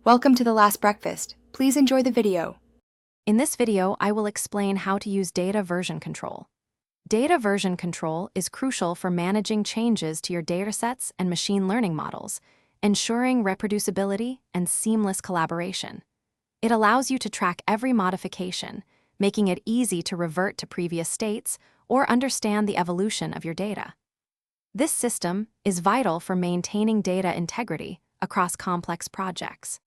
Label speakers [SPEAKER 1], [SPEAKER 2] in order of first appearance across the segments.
[SPEAKER 1] Welcome to The Last Breakfast. Please enjoy the video.
[SPEAKER 2] In this video, I will explain how to use data version control. Data version control is crucial for managing changes to your datasets and machine learning models, ensuring reproducibility and seamless collaboration. It allows you to track every modification, making it easy to revert to previous states or understand the evolution of your data. This system is vital for maintaining data integrity across complex projects.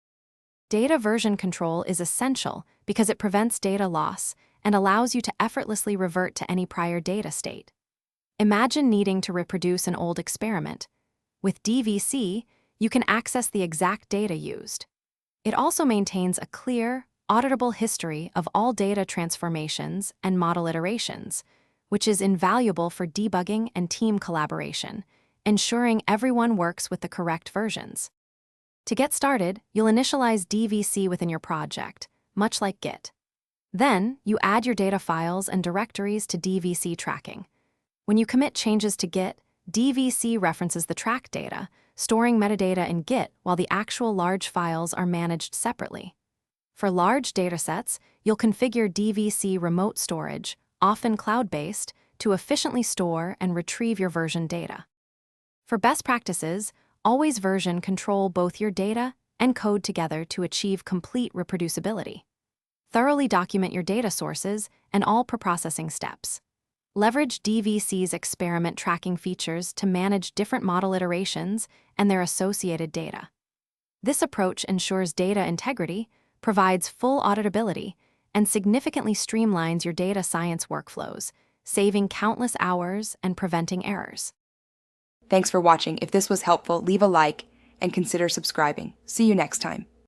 [SPEAKER 2] Data version control is essential because it prevents data loss and allows you to effortlessly revert to any prior data state. Imagine needing to reproduce an old experiment. With DVC, you can access the exact data used. It also maintains a clear, auditable history of all data transformations and model iterations, which is invaluable for debugging and team collaboration, ensuring everyone works with the correct versions. To get started, you'll initialize DVC within your project, much like Git. Then, you add your data files and directories to DVC tracking. When you commit changes to Git, DVC references the track data, storing metadata in Git while the actual large files are managed separately. For large datasets, you'll configure DVC remote storage, often cloud-based, to efficiently store and retrieve your version data. For best practices, always version control both your data and code together to achieve complete reproducibility. Thoroughly document your data sources and all preprocessing steps. Leverage DVC's experiment tracking features to manage different model iterations and their associated data. This approach ensures data integrity, provides full auditability, and significantly streamlines your data science workflows, saving countless hours and preventing errors.
[SPEAKER 1] Thanks for watching. If this was helpful, leave a like and consider subscribing. See you next time.